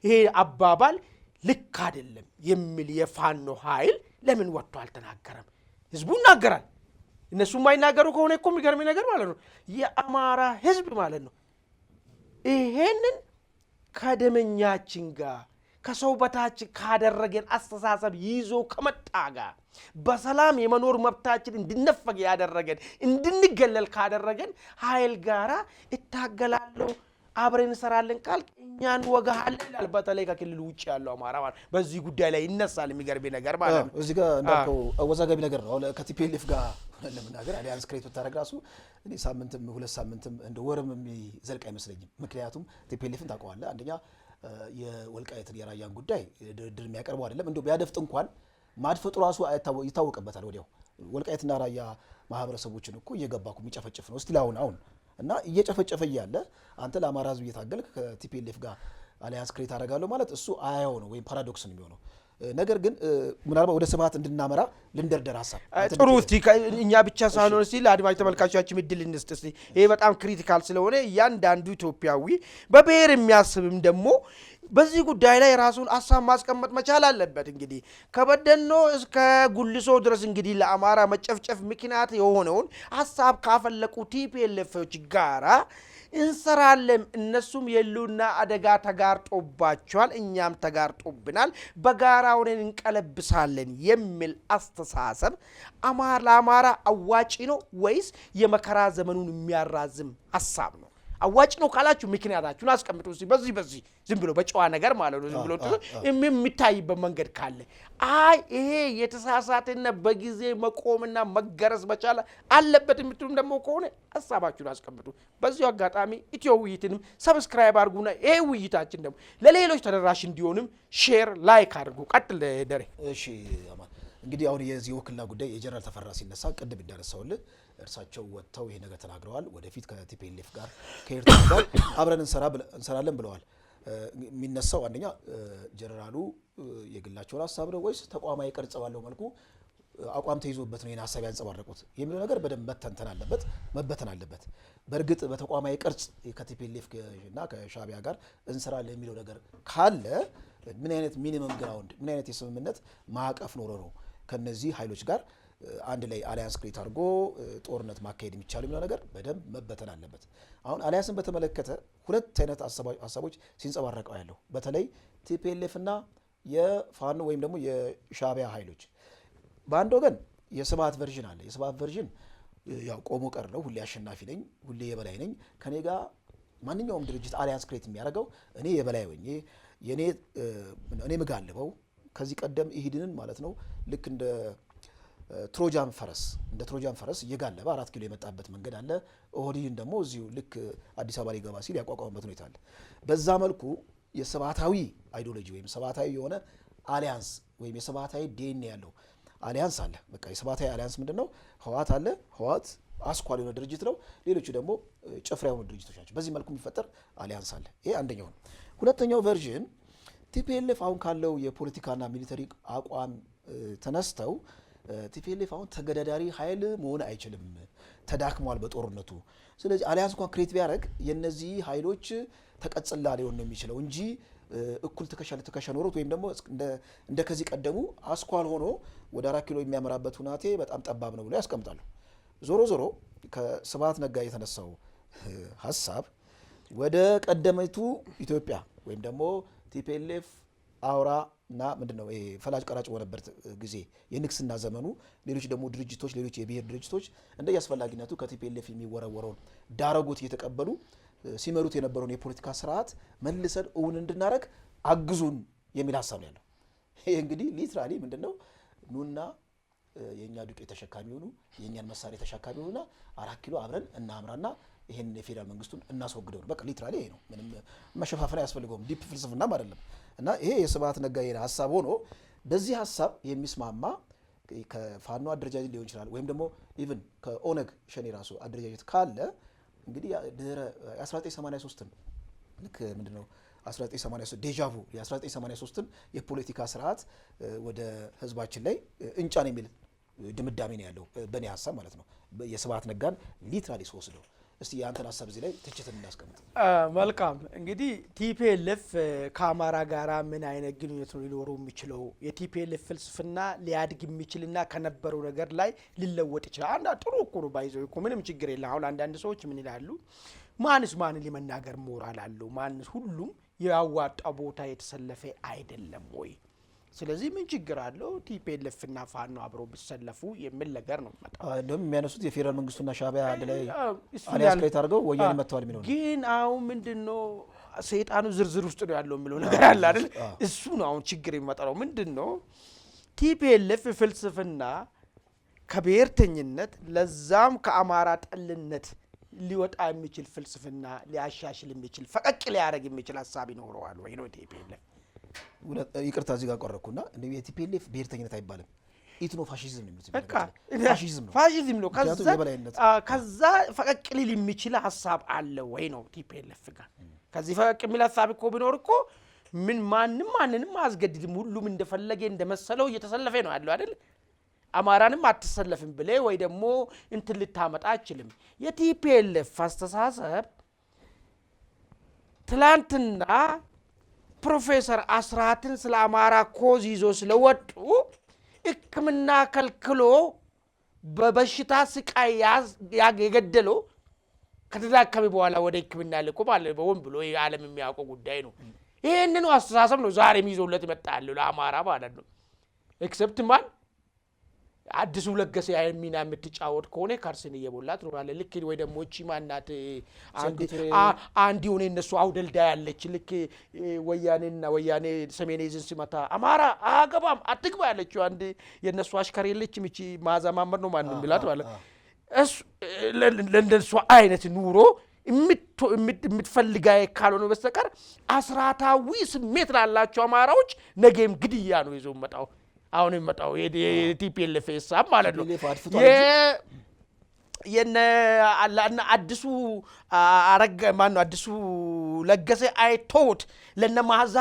ይሄ አባባል ልክ አይደለም የሚል የፋኖ ኃይል ለምን ወጥቶ አልተናገረም? ህዝቡ ይናገራል። እነሱ የማይናገሩ ከሆነ እኮ የሚገርም ነገር ማለት ነው የአማራ ህዝብ ማለት ነው ይሄንን ከደመኛችን ጋር ከሰው በታች ካደረገን አስተሳሰብ ይዞ ከመጣ ጋር በሰላም የመኖር መብታችን እንድንፈግ ያደረገን እንድንገለል ካደረገን ኃይል ጋራ እታገላለሁ አብረን እንሰራለን ቃል እኛን ወጋሃለን ይላል። በተለይ ከክልል ውጪ ያለው አማራ ማለት በዚህ ጉዳይ ላይ ይነሳል የሚገርም ነገር ማለት ነው። እዚህ ጋር እንዳልከው አወዛጋቢ ነገር ነው። ከቲፒኤልኤፍ ጋር ለምናገር አሊያንስ ክሬት ተታረግ ራሱ እኔ ሳምንትም ሁለት ሳምንትም እንደ ወርም የሚዘልቅ አይመስለኝም። ምክንያቱም ቲፒኤልኤፍን ታውቀዋለህ። አንደኛ የወልቃይትን የራያን ጉዳይ ድርድር የሚያቀርበው አይደለም። እንደው ቢያደፍጥ እንኳን ማድፈጡ ራሱ ይታወቅበታል ወዲያው። ወልቃይትና ራያ ማህበረሰቦችን እኮ እየገባ እኮ የሚጨፈጭፍ ነው እስቲል አሁን እና እየጨፈጨፈ እያለ አንተ ለአማራ ህዝብ እየታገልክ ከቲፒኤልኤፍ ጋር አሊያንስ ክሬት አደርጋለሁ ማለት እሱ አያው ነው ወይም ፓራዶክስ ነው የሚሆነው። ነገር ግን ምናልባት ወደ ስብሃት እንድናመራ ልንደርደር ሀሳብ ጥሩ እስቲ እኛ ብቻ ሳይሆን እስቲ ለአድማጭ ተመልካቾቻችን እድል እንስጥ እስቲ። ይሄ በጣም ክሪቲካል ስለሆነ እያንዳንዱ ኢትዮጵያዊ በብሔር የሚያስብም ደግሞ በዚህ ጉዳይ ላይ ራሱን ሀሳብ ማስቀመጥ መቻል አለበት። እንግዲህ ከበደኖ እስከ ጉልሶ ድረስ እንግዲህ ለአማራ መጨፍጨፍ ምክንያት የሆነውን ሀሳብ ካፈለቁ ቲፒኤልኤፎች ጋራ እንሰራለን። እነሱም የሉና አደጋ ተጋርጦባቸዋል፣ እኛም ተጋርጦብናል፣ በጋራ ሆነን እንቀለብሳለን የሚል አስተሳሰብ ለአማራ አዋጪ ነው ወይስ የመከራ ዘመኑን የሚያራዝም ሀሳብ ነው? አዋጭ ነው ካላችሁ ምክንያታችሁን አስቀምጡ። በዚህ ዝም ብሎ በጨዋ ነገር ማለት ነው ዝም ብሎ የሚታይበት መንገድ ካለ ይሄ የተሳሳተና በጊዜ መቆምና መገረስ መቻል አለበት የምትሉም ደግሞ ከሆነ ሀሳባችሁን አስቀምጡ። በዚሁ አጋጣሚ ኢትዮ ውይይትንም ሰብስክራይብ አድርጉና ይሄ ውይይታችን ደግሞ ለሌሎች ተደራሽ እንዲሆንም ሼር ላይክ አድርጉ። ቀጥል ደሬ። እሺ አማን፣ እንግዲህ አሁን የዚህ ወክልና ጉዳይ የጀነራል ተፈራ ሲነሳ ቅድም እንዳነሳውልህ እርሳቸው ወጥተው ይሄ ነገር ተናግረዋል። ወደፊት ከቲፒኤልኤፍ ጋር ከኤርትራ ጋር አብረን እንሰራለን ብለዋል። የሚነሳው አንደኛ ጀነራሉ የግላቸውን ሀሳብ ነው ወይስ ተቋማዊ ቅርጽ ባለው መልኩ አቋም ተይዞበት ነው ይሄን ሀሳብ ያንጸባረቁት የሚለው ነገር በደንብ መበተን አለበት። በእርግጥ በተቋማዊ ቅርጽ ከቲፒኤልኤፍ እና ከሻቢያ ጋር እንሰራለን የሚለው ነገር ካለ ምን አይነት ሚኒመም ግራውንድ ምን አይነት የስምምነት ማዕቀፍ ኖሮ ነው ከነዚህ ኃይሎች ጋር አንድ ላይ አሊያንስ ክሬት አድርጎ ጦርነት ማካሄድ የሚቻል የሚለው ነገር በደንብ መበተን አለበት። አሁን አሊያንስን በተመለከተ ሁለት አይነት ሀሳቦች ሲንጸባረቀው ያለው በተለይ ቲፒኤልኤፍ እና የፋኖ ወይም ደግሞ የሻቢያ ኃይሎች በአንድ ወገን የስብሃት ቨርዥን አለ። የስብሃት ቨርዥን ያው ቆሞ ቀር ነው። ሁሌ አሸናፊ ነኝ፣ ሁሌ የበላይ ነኝ፣ ከኔ ጋር ማንኛውም ድርጅት አሊያንስ ክሬት የሚያደርገው እኔ የበላይ ሆኜ እኔ ምጋልበው ከዚህ ቀደም ኢሂድንን ማለት ነው ልክ እንደ ትሮጃን ፈረስ እየጋለበ 4 ኪሎ የመጣበት መንገድ አለ። ኦህዴድን ደግሞ እዚሁ ልክ አዲስ አበባ ሊገባ ሲል ያቋቋመበት ሁኔታ አለ። በዛ መልኩ የስብሃታዊ አይዲዮሎጂ ወይም ስብሃታዊ የሆነ አሊያንስ ወይም የስብሃታዊ ዲኤንኤ ያለው አሊያንስ አለ። በቃ የስብሃታዊ አሊያንስ ምንድነው? ህወሓት አለ። ህወሓት አስኳል የሆነ ድርጅት ነው። ሌሎቹ ደግሞ ጭፍራ የሆኑ ድርጅቶች ናቸው። በዚህ መልኩ የሚፈጠር አሊያንስ አለ። ይሄ አንደኛው ነው። ሁለተኛው ቨርዥን ቲፒኤልኤፍ አሁን ካለው የፖለቲካና ሚሊተሪ አቋም ተነስተው ቲፒኤልኤፍ አሁን ተገዳዳሪ ኃይል መሆን አይችልም፣ ተዳክሟል በጦርነቱ። ስለዚህ አሊያንስ እንኳን ክሬት ቢያደርግ የነዚህ ኃይሎች ተቀጽላ ሊሆን ነው የሚችለው እንጂ እኩል ትከሻ ኖሮት ወይም ደግሞ እንደ ከዚህ ቀደሙ አስኳል ሆኖ ወደ 4 ኪሎ የሚያመራበት ሁናቴ በጣም ጠባብ ነው ብሎ ያስቀምጣሉ። ዞሮ ከስብሃት ነጋ የተነሳው ሀሳብ ወደ ቀደመቱ ኢትዮጵያ ወይም ደግሞ ቲፒኤልኤፍ አውራ እና ምንድነው ይሄ ፈላጭ ቀራጭ በነበረበት ጊዜ የንግስና ዘመኑ ሌሎች ደግሞ ድርጅቶች ሌሎች የብሔር ድርጅቶች እንደየአስፈላጊነቱ ከቲፒኤልኤፍ የሚወረወረውን ዳረጎት እየተቀበሉ ሲመሩት የነበረውን የፖለቲካ ስርዓት መልሰን እውን እንድናረግ አግዙን የሚል ሀሳብ ነው ያለው። ይሄ እንግዲህ ሊትራሊ ምንድነው ኑና የኛ ዱቄት ተሸካሚ ሆኑ የኛን መሳሪያ ተሸካሚ ሆኑና 4 ኪሎ አብረን እናምራና ይሄን የፌደራል መንግስቱን እናስወግደው ነው። በቃ ሊትራሊ ይሄ ነው። ምንም መሸፋፈን አያስፈልገውም። ዲፕ ፍልስፍናም አይደለም። እና ይሄ የስብሃት ነጋ ሀሳብ ሆኖ በዚህ ሀሳብ የሚስማማ ከፋኖ አደረጃጀት ሊሆን ይችላል ወይም ደግሞ ኢቭን ከኦነግ ሸኔ ራሱ አደረጃጀት ካለ እንግዲህ ድህረ 1983ን ልክ ምንድነው 1983 ዴጃvu የ1983ን የፖለቲካ ስርዓት ወደ ህዝባችን ላይ እንጫን የሚል ድምዳሜ ነው ያለው በእኔ ሀሳብ ማለት ነው። የስብሃት ነጋን ሊትራሊ ወስደው እስቲ ያንተን ሀሳብ እዚህ ላይ ትችትን እናስቀምጥ። መልካም እንግዲህ ቲፒኤልኤፍ ከአማራ ጋራ ምን አይነት ግንኙነት ነው ሊኖረው የሚችለው? የቲፒኤልኤፍ ፍልስፍና ሊያድግ የሚችልና ከነበረው ነገር ላይ ሊለወጥ ይችላል። አንዳ ጥሩ እኮ ነው ባይዘው እኮ ምንም ችግር የለም። አሁን አንዳንድ ሰዎች ምን ይላሉ? ማንስ ሊመናገር ሞራል አለው? ማንስ ሁሉም ያዋጣ ቦታ የተሰለፈ አይደለም ወይ? ስለዚህ ምን ችግር አለው ቲፒኤልኤፍ እና ፋኖ አብረው ቢሰለፉ የሚል ነገር ነው ማለት ነው። እንደውም የሚያነሱት የፌደራል መንግስቱና ሻቢያ አንድ ላይ አሊያንስ ክሬት አድርገው ወያኔ መጥተዋል የሚለው ነው። ግን አሁን ምንድነው ሰይጣኑ ዝርዝር ውስጥ ነው ያለው የሚለው ነገር አለ አይደል? እሱ ነው አሁን ችግር የሚመጣው። ምንድነው ቲፒኤልኤፍ ፍልስፍና ከብሔርተኝነት ለዛም ከአማራ ጠልነት ሊወጣ የሚችል ፍልስፍና ሊያሻሽል የሚችል ፈቀቅ ሊያደርግ የሚችል ሐሳብ ይኖረዋል ወይ ነው ቲፒኤልኤፍ? ይቅርታ እዚህ ጋር ቆረኩና እንደ ቲፒኤልኤፍ ብሔርተኝነት አይባልም ኢትኖ ፋሺዝም ነው የሚሉት። በቃ ፋሺዝም ነው። ከዛ ፈቀቅ ሊል የሚችል ሐሳብ አለ ወይ ነው ቲፒኤልኤፍ ጋር። ከዚህ ፈቀቅ የሚል ሐሳብ እኮ ቢኖር እኮ ምን ማንንም አያስገድድም። ሁሉም እንደፈለገ እንደመሰለው እየተሰለፈ ነው ያለው አይደል? አማራንም አትሰለፍም ብለ ወይ ደግሞ እንትን ልታመጣ አይችልም። የቲፒኤልኤፍ አስተሳሰብ ትላንትና ፕሮፌሰር አስራትን ስለ አማራ ኮዝ ይዞ ስለወጡ ሕክምና ከልክሎ በበሽታ ስቃይ የገደለው ከተዳከመ በኋላ ወደ ሕክምና ልቆ ማለት በወን ብሎ የዓለም የሚያውቀው ጉዳይ ነው። ይሄንን አስተሳሰብ ነው ዛሬም ይዞለት ይመጣል ለአማራ ማለት ነው። ኤክሰፕት ማን አዲሱ ለገሰ ሚና የምትጫወት ከሆነ ካርሰን እየቦላት ነው ማለት ልክ ወይ ደግሞ እቺ ማናት አንድ ሆነ እነሱ አውደልዳ ያለች ልክ ወያኔ ሰሜኔዝን ሲመታ አማራ አገባም አትግባ ያለችው አንድ የነሱ አሽከር የለችም እቺ ማዛ ማመር ነው ማንንም ብላት ማለት እሱ ለእንደሱ አይነት ኑሮ የምትፈልጋ ካልሆነ በስተቀር አስራታዊ ስሜት ላላቸው አማራዎች ነገም ግድያ ነው ይዞ መጣው። አሁን መጣው የቲፒኤልኤፍ ሐሳብ ማለት ነው። የነ አዲሱ አረጋ ማነው አዲሱ ለገሰ አይቶት ለነ ማዛ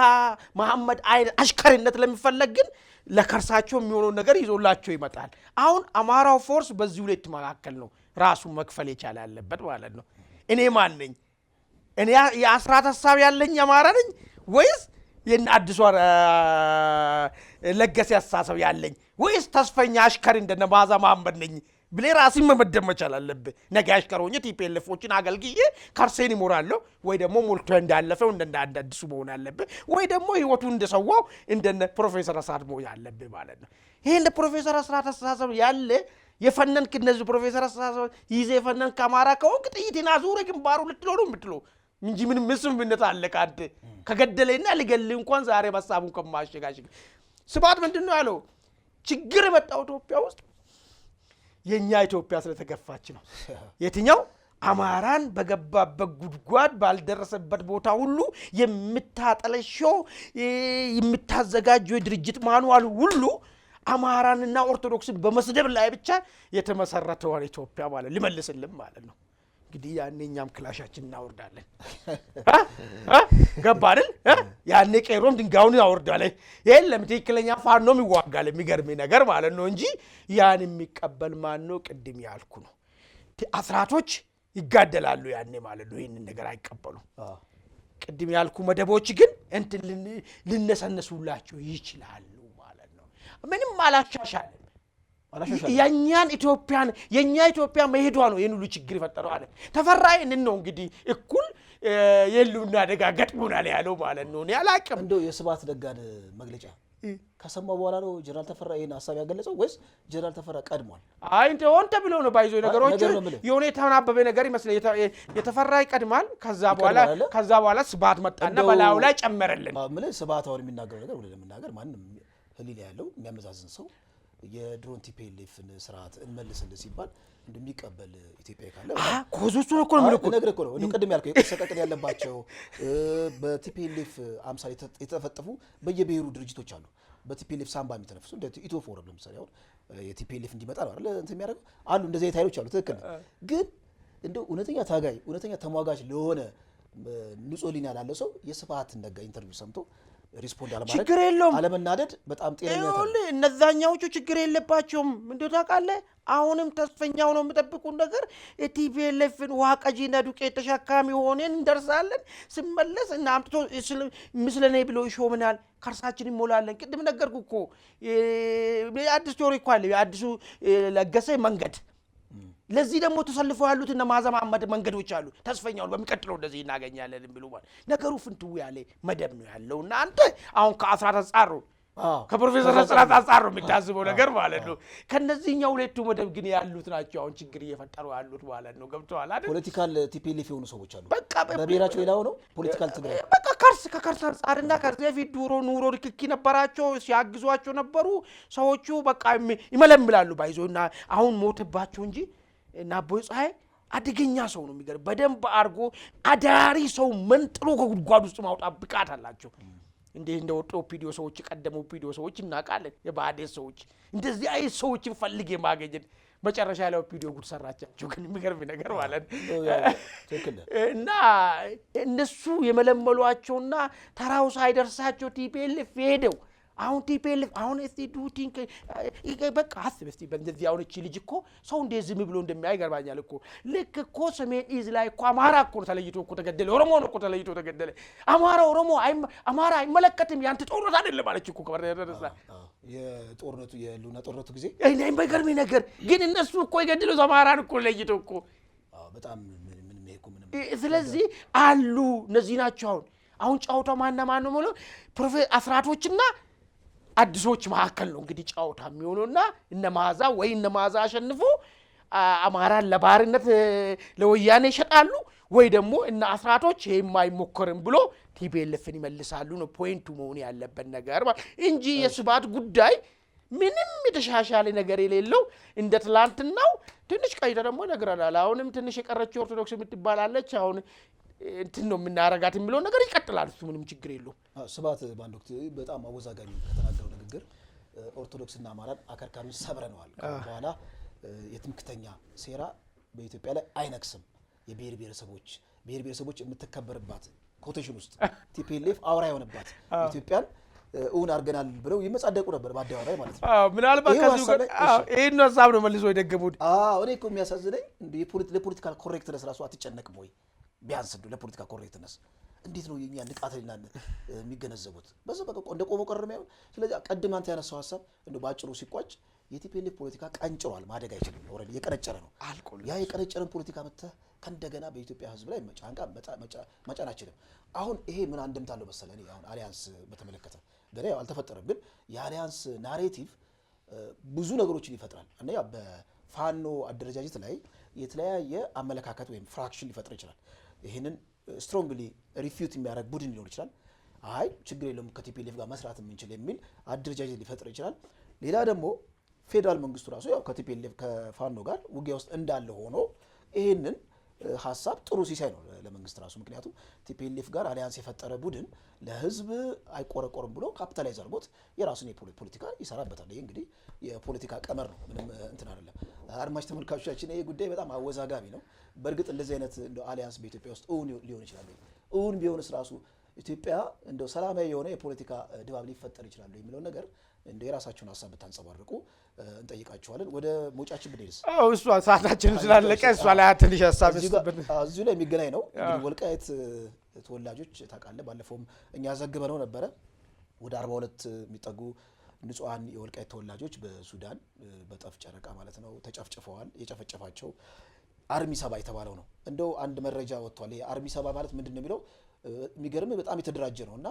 መሐመድ አሽከርነት ለሚፈለግ ግን ለከርሳቸው የሚሆነው ነገር ይዞላቸው ይመጣል። አሁን አማራው ፎርስ በዚህ ሁለት መካከል ነው ራሱ መክፈል የቻለ ያለበት ማለት ነው። እኔ ማን ነኝ? እኔ የአስራት ሐሳብ ያለኝ አማራ ነኝ ወይስ የአዲሱ ለገሰ ሐሳብ ያለኝ ወይስ ተስፈኛ አሽከር እንደነ ማዛ መሐመድ ነኝ ብለ ራስን መመደብ መቻል አለብህ። ነገ አሽከር ሆኜ ቲፒኤልኤፎችን አገልግዬ ካርሴን ይሞራለሁ ወይ ደግሞ ሞልቶ እንዳለፈው እንደ አዲሱ መሆን አለብህ ወይ ደግሞ ህይወቱን እንደሰዋው እንደነ ፕሮፌሰር አስራት መሆን አለብህ ማለት ነው። ይሄ እንደ ፕሮፌሰር አስራት ሐሳብ ያለ የፈነንክ እነዚህ ፕሮፌሰር አስራት ይዘ የፈነንክ አማራ ከሆንክ ጥይትና ዙረ ግንባሩ ልትሎሩ ምትሎ እንጂ ምን ምስምነት አለ ካንተ ከገደለና ልገልህ እንኳን ዛሬ ሐሳቡን ከማሸጋሽግ ስባት ምንድነው ያለው? ችግር የመጣው ኢትዮጵያ ውስጥ የኛ ኢትዮጵያ ስለተገፋች ነው። የትኛው አማራን በገባበት ጉድጓድ ባልደረሰበት ቦታ ሁሉ የምታጠለሸው የምታዘጋጀው የድርጅት ማኑዋል ሁሉ አማራንና ኦርቶዶክስን በመስደብ ላይ ብቻ የተመሰረተው ኢትዮጵያ ማለት ሊመልስልም ማለት ነው። እንግዲህ ያኔኛም ክላሻችን እናወርዳለን ገባ አይደል? ያኔ ቄሮም ድንጋዩን ያወርዳል። የለም ትክክለኛ ፋኖም ይዋጋል። የሚገርም ነገር ማለት ነው እንጂ ያን የሚቀበል ማን ነው? ቅድም ያልኩ ነው። አስራቶች ይጋደላሉ ያኔ ማለት ነው። ይሄንን ነገር አይቀበሉም። ቅድም ያልኩ መደቦች ግን እንትን ልነሰነሱላቸው ይችላሉ ማለት ነው። ምንም አላሻሻለም። የኛን ኢትዮጵያን የኛ ኢትዮጵያ መሄዷ ነው ይሄን ሁሉ ችግር ይፈጠረው አለ ተፈራ። ይሄንን ነው እንግዲህ እኩል የሉና አደጋ ገጥሞናል ያለው ማለት ነው። እኔ አላቅም እንደው የስባት ነጋን መግለጫ ከሰማው በኋላ ነው ጀነራል ተፈራ ይሄን ሐሳብ ያገለጸው ወይስ ጀነራል ተፈራ ቀድሟል? አይ እንተ ወንተ ብለው ነው ባይዞ ነገሮች የሆነ የተናበበ ነገር ይመስላል። የተፈራ ይቀድማል። ከዛ በኋላ ስባት መጣና በላዩ ላይ ጨመረልን። ማለት ስባት አሁን የሚናገረው ነገር ወደ ለምናገር ማንንም ህሊና ያለው የሚያመዛዝን ሰው የድሮን ቲፒኤልኤፍን ስርዓት እንመልስልህ ሲባል እንደሚቀበል ኢትዮጵያ ካለ ኮዞቹ ነው እኮ ነው ነገር እኮ ነው ቅድም ያልከው የቆሰቀቀል ያለባቸው በቲፒኤልኤፍ አምሳል የተፈጠፉ በየብሔሩ ድርጅቶች አሉ። በቲፒኤልኤፍ ሳምባ የሚተነፍሱ እንደ ኢትዮ ፎረም ለምሳሌ አሁን የቲፒኤልኤፍ እንዲመጣ ነው አይደል እንትን የሚያደርገው አሉ። እንደዚህ አይነት ኃይሎች አሉ። ትክክል ነው። ግን እንደው እውነተኛ ታጋይ እውነተኛ ተሟጋች ለሆነ ንጹህ ሊና ላለው ሰው የስብሃትን ነጋ ኢንተርቪው ሰምቶ ሪስፖንድ አለመናደድ በጣም ጤነኛ ነው። እነዛኛዎቹ ችግር የለባቸውም። እንደው ታውቃለህ አሁንም ተስፈኛው ነው የምጠብቁን ነገር የቲፒኤልኤፍን ዋቀጂና ዱቄት ተሸካሚ ሆነን እንደርሳለን። ስመለስ እና አምጥቶ ምስለኔ ብሎ ይሾምናል። ከርሳችን ይሞላለን። ቅድም ነገርኩ እኮ የአዲስ ጆሮ እኮ አለ የአዲሱ ለገሰ መንገድ። ለዚህ ደግሞ ተሰልፈው ያሉት እነ ማዛ መሐመድ መንገዶች አሉ። ተስፈኛው በሚቀጥለው እንደዚህ እናገኛለን ብሎ ማለት ነገሩ ፍንትው ያለ መደብ ነው ያለውና አንተ አሁን ከአስራት አንጻር ከፕሮፌሰር አስራት አንጻር ነው የሚታዝበው ነገር ማለት ነው። ከነዚህኛው ሁለቱ መደብ ግን ያሉት ናቸው አሁን ችግር እየፈጠሩ ያሉት ማለት ነው። ገብቶሃል አይደል? ፖለቲካል ቲፒኤልኤፍ የሆኑ ሰዎች አሉ። በብሔራቸው ሌላው ነው ፖለቲካል ትግራይ በቃ ከከርስ አንጻርና ከዚህ በፊት ኑሮ ርክኪ ነበራቸው ሲያግዟቸው ነበሩ ሰዎቹ በቃ ይመለምላሉ ባይዞና አሁን ሞተባቸው እንጂ እና አቦይ ፀሐይ አደገኛ ሰው ነው የሚገርም በደንብ አርጎ አዳሪ ሰው መንጥሮ ከጉድጓድ ውስጥ ማውጣት ብቃት አላቸው እንደወጡ ኦፒዲዮ ሰዎች ቀደሙ ኦፒዲዮ ሰዎች እናቃለን የባዴስ ሰዎች እንደዚህ አይ ሰዎችን ፈልጌ ማገኘት መጨረሻ ላይ ኦፒዲዮ ጉድ ሰራቻቸው ግን የሚገርም ነገር ማለት እና እነሱ የመለመሏቸውና ተራው ሳይደርሳቸው ቲፒኤልኤፍ ሄደው አሁን ቲፒኤልኤፍ አሁን እስቲ ዱቲንክ በቃ አስብ እስቲ በእንደዚህ አሁን እቺ ልጅ እኮ ሰው እንደዚህ ብሎ እንደሚያይገርባኛል እኮ ልክ እኮ ሰሜን ኢዝ ላይ እኮ አማራ እኮ ተለይቶ እኮ ተገደለ ኦሮሞ ነው እኮ ተለይቶ ተገደለ አማራ ኦሮሞ አማራ አይመለከትም ያንተ ጦርነት አይደለም ማለት እኮ ከበረደረሳ የጦርነቱ የሉና ጦርነቱ ጊዜ እኔ በገርሚ ነገር ግን እነሱ እኮ ይገድሉ አማራን እኮ ለይቶ እኮ በጣም ምንም ይሄ ምንም ስለዚህ አሉ እነዚህ ናቸው አሁን ጫውታው ማን ነው ማለት ፕሮፌሰር አስራቶችና አዲሶች መካከል ነው እንግዲህ ጫውታ የሚሆነውና እነማዛ ወይ እነማዛ አሸንፎ አማራን ለባርነት ለወያኔ ይሸጣሉ ወይ ደግሞ እነ አስራቶች የማይሞከርም ብሎ ቲፒኤልኤፍን ይመልሳሉ ነው ፖይንቱ መሆን ያለበት ነገር እንጂ የስባት ጉዳይ ምንም የተሻሻለ ነገር የሌለው እንደ ትላንትናው ትንሽ ቀይተ ደግሞ ነገራላ አሁንም ትንሽ የቀረችው ኦርቶዶክስ የምትባላለች አሁን እንትን ነው የምናረጋት የሚለው ነገር ይቀጥላል እሱ ምንም ችግር የለው ስባት ባንድ ወቅት በጣም አወዛጋቢ ከተናገረው ንግግር ኦርቶዶክስና አማራን አከርካሪውን ሰብረነዋል በኋላ የትምክተኛ ሴራ በኢትዮጵያ ላይ አይነክስም የብሔር ብሔረሰቦች የምትከበርባት ኮቴሽን ውስጥ ቲፒኤልኤፍ አውራ የሆነባት ኢትዮጵያን እውን አርገናል ብለው ይመጻደቁ ነበር በአደባባይ ማለት ነው ምናልባት ከዚህ ጋር ይሄን ሐሳብ ነው መልሶ ይደገሙት እኔ እኮ የሚያሳዝነኝ ለፖለቲካል ኮሬክትነስ ራሱ አትጨነቅም ወይ ቢያንስ ለፖለቲካ ኮሬክትነስ እንዴት ነው የኛ ንቃተልና የሚገነዘቡት በዛ በቃ እንደ ቆሞ ቀርም ያው ስለዚህ ቀድም አንተ ያነሳው ሐሳብ እንደ ባጭሩ ሲቋጭ የቲፒኤልኤፍ ፖለቲካ ቀንጭሯል ማደግ አይችልም ኦሬዲ የቀነጨረ ነው ያ የቀነጨረን ፖለቲካ መተ ከእንደገና በኢትዮጵያ ህዝብ ላይ መጫን አይችልም አሁን ይሄ ምን አንደምታለው መሰለኝ አሁን አሊያንስ በተመለከተ ገና ያው አልተፈጠረም ግን የአሊያንስ ናሬቲቭ ብዙ ነገሮችን ይፈጥራል እና ያ በፋኖ አደረጃጀት ላይ የተለያየ አመለካከት ወይም ፍራክሽን ሊፈጥር ይችላል ይሄንን ስትሮንግሊ ሪፊዩት የሚያደርግ ቡድን ሊሆን ይችላል አይ ችግር የለውም ከቲፒኤልኤፍ ጋር መስራት የምንችል የሚል አደረጃጀት ሊፈጥር ይችላል ሌላ ደግሞ ፌደራል መንግስቱ ራሱ ያው ከቲፒኤልኤፍ ከፋኖ ጋር ውጊያ ውስጥ እንዳለ ሆኖ ይሄንን ሐሳብ ጥሩ ሲሳይ ነው ለመንግስት ራሱ ምክንያቱም ቲፒኤልኤፍ ጋር አሊያንስ የፈጠረ ቡድን ለህዝብ አይቆረቆርም ብሎ ካፒታላይዝ አድርጎት የራሱን የፖለቲካ ይሰራበታል ይሄ እንግዲህ የፖለቲካ ቀመር ነው ምንም እንትን አይደለም አድማጭ ተመልካቾቻችን ይሄ ጉዳይ በጣም አወዛጋቢ ነው በእርግጥ እንደዚህ አይነት አሊያንስ በኢትዮጵያ ውስጥ እውን ሊሆን ይችላል እውን ቢሆንስ ራሱ ኢትዮጵያ እንደው ሰላማዊ የሆነ የፖለቲካ ድባብ ሊፈጠር ይችላል የሚለው ነገር እንደው የራሳችሁን ሐሳብ ብታንጸባርቁ እንጠይቃችኋለን ወደ ሞጫችን ብንሄድስ እሱ ሰዓታችን ስላለቀ እሱ ላይ ትንሽ ሐሳብ እዚሁ ላይ የሚገናኝ ነው እንግዲህ ወልቃይት ተወላጆች ታውቃለህ ባለፈውም እኛ ዘግበነው ነበረ ወደ 42 የሚጠጉ ንጹሃን የወልቃይት ተወላጆች በሱዳን በጠፍ ጨረቃ ማለት ነው ተጨፍጭፈዋል የጨፈጨፋቸው አርሚ 7 የተባለው ነው እንደው አንድ መረጃ ወጥቷል የአርሚ 7 ማለት ምንድነው የሚለው የሚገርም በጣም የተደራጀ ነውና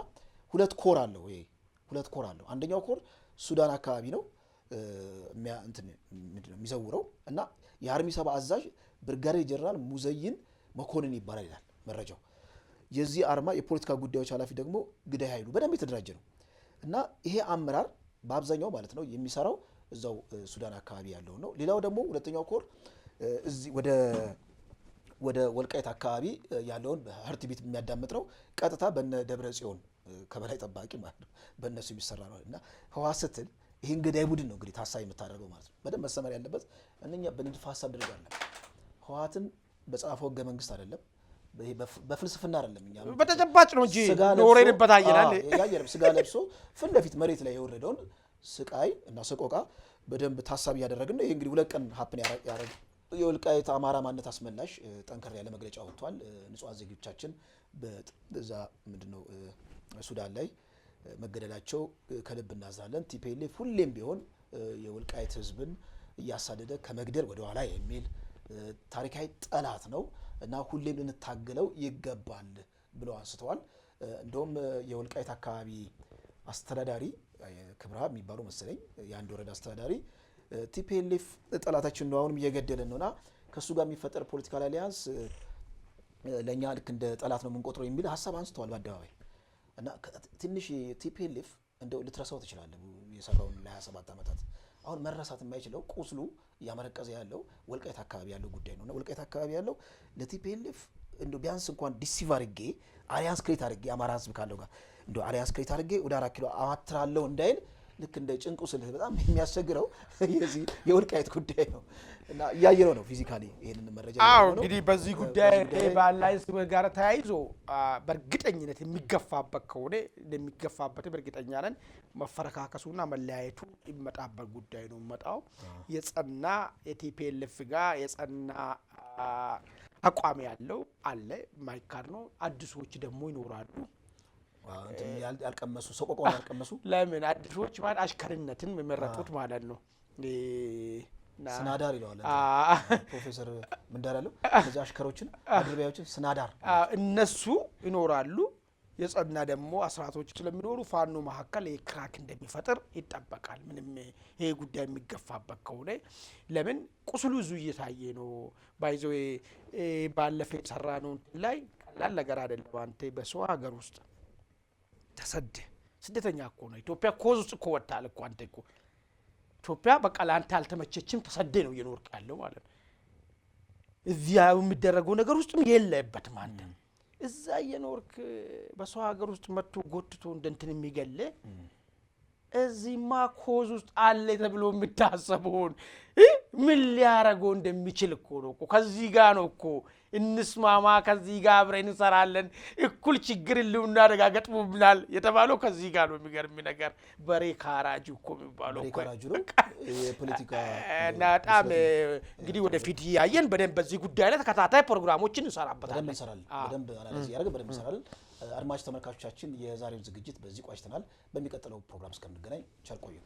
ሁለት ኮር አለው አንደኛው ኮር ሱዳን አካባቢ ነው የሚዘውረው እና የአርሚ 7 አዛዥ ብርጋዴር ጀነራል ሙዘይን መኮንን ይባላል ይላል መረጃው የዚህ አርማ የፖለቲካ ጉዳዮች ኃላፊ ደግሞ ግዳይ ኃይሉ በደንብ የተደራጀ ነው እና ይሄ አመራር በአብዛኛው ማለት ነው የሚሰራው እዛው ሱዳን አካባቢ ያለው ነው ሌላው ደግሞ ሁለተኛው ኮር እዚህ ወደ ወልቃይት አካባቢ ያለውን በህርት ቤት የሚያዳምጥ ነው ቀጥታ በነ ደብረ ጽዮን ከበላይ ጠባቂ ማለት ነው በእነሱ የሚሰራ ነው እና ህዋስትል ይሄን ገዳይ ቡድን ነው እንግዲህ ታሳቢ የምታደርገው ማለት ነው በደንብ መሰመር ያለበት እነኛ በንድፈ ሐሳብ ደረጃ አይደለም ህዋትን በጻፈው ህገ መንግስት አይደለም በፍልስፍና አይደለም እኛ በተጨባጭ ነው እንጂ ኖሬንበት አየናል ያየለም ስጋ ለብሶ ፍን ለፊት መሬት ላይ የወረደውን ስቃይ እና ሰቆቃ በደንብ ታሳቢ ያደረግን ነው ይሄ እንግዲህ ሁለት ቀን ሀፕን ያደረገ የወልቃይት አማራ ማንነት አስመላሽ ጠንከር ያለ መግለጫ ወጥቷል ንጹሃን ዜጎቻችን በዛ ምንድነው ሱዳን ላይ መገደላቸው ከልብ እናዝናለን ቲፒኤልኤፍ ሁሌም ቢሆን የወልቃይት ህዝብን እያሳደደ ከመግደል ወደ ኋላ የሚል ታሪካዊ ጠላት ነው እና ሁሌም ልንታገለው ይገባል ብለው አንስተዋል እንደውም የወልቃይት አካባቢ አስተዳዳሪ ክብራ የሚባሉ መሰለኝ የአንድ ወረዳ አስተዳዳሪ ቲፒኤልኤፍ ጠላታችን ነው አሁንም እየገደለን ነውና ከሱ ጋር የሚፈጠር ፖለቲካል አሊያንስ ለኛ ልክ እንደ ጠላት ነው የምንቆጥረው የሚል ሐሳብ አንስተዋል በአደባባይ እና ትንሽ ቲፒኤልኤፍ እንደው ልትረሳው ትችላለህ የሰራውን ለ27 ዓመታት አሁን መረሳት የማይችለው ቁስሉ ያመረቀዘ ያለው ወልቃይት አካባቢ ያለው ጉዳይ ነውና ወልቃይት አካባቢ ያለው ለቲፒኤልኤፍ እንዶ ቢያንስ እንኳን ዲሲቭ አድርጌ አሊያንስ ክሬት አድርጌ አማራ ህዝብ ካለው ጋር እንዶ አሊያንስ ክሬት አድርጌ ወደ 4 ኪሎ አማትራለሁ እንዳይል ልክ እንደ ጭንቁ ስልህ በጣም የሚያስቸግረው የዚህ የወልቃይት ጉዳይ ነው እና ያየነው ነው ፊዚካሊ ይሄንን መረጃ አዎ እንግዲህ በዚህ ጉዳይ ባላይስ ጋር ተያይዞ በእርግጠኝነት የሚገፋበት ከሆነ እንደሚገፋበት በእርግጠኛ ነን መፈረካከሱና መለያየቱ ይመጣበት ጉዳይ ነው መጣው የጸና የቲፒኤልኤፍ ጋር የጸና አቋም ያለው አለ ማይካድ ነው አዲሶች ደግሞ ይኖራሉ ያልቀመሱ ሰቆቆን ያልቀመሱ ለምን አዲሶች ማለት አሽከርነትን መመረጡት ማለት ነው ስናዳር ይለዋል ፕሮፌሰር ምንዳር ያለው እነዚህ አሽከሮችን አድርባዮችን ስናዳር እነሱ ይኖራሉ የጸና ደግሞ አስራቶች ስለሚኖሩ ፋኖ መካከል የክራክ እንደሚፈጥር ይጠበቃል ምንም ይሄ ጉዳይ የሚገፋበት ከሆነ ለምን ቁስሉ ዙ እየታየ ነው ባይዘው ባለፈ ሰራ ነው ላይ ቀላል ነገር አይደለም አንተ በሰው ሀገር ውስጥ ተሰደ ስደተኛ እኮ ነው ኢትዮጵያ ኮዝ ውስጥ እኮ ወጣል እኮ አንተ እኮ ኢትዮጵያ በቃ ላንተ አልተመቸችም ተሰደ ነው እየኖርክ ያለው ማለት ነው እዚያው የሚደረገው ነገር ውስጥም የለበትም አንተ እዛ እየኖርክ በሰው ሀገር ውስጥ መጥቶ ጎትቶ እንደንትን የሚገለ እዚህማ ኮዝ ውስጥ አለ ተብሎ የምታሰበውን ምን ሊያረገው እንደሚችል እኮ ነው እኮ ከዚህ ጋር ነው እኮ እንስማማ ከዚህ ጋር አብረን እንሰራለን እኩል ችግር ልውና ደጋገጥሙብናል የተባለው ከዚህ ጋር ነው የሚገርም ነገር በሬ ካራጁ እኮ የሚባለው እኮ ካራጁ ነው የፖለቲካ ናጣም እንግዲህ ወደፊት ያየን በደንብ በዚህ ጉዳይ ላይ ተከታታይ ፕሮግራሞችን እንሰራበታለን በደንብ አናላይዝ ያደርግ በደንብ እንሰራለን አድማጭ ተመልካቾቻችን የዛሬው ዝግጅት በዚህ ቋጭተናል በሚቀጥለው ፕሮግራም እስከምንገናኝ ቸር ቆዩ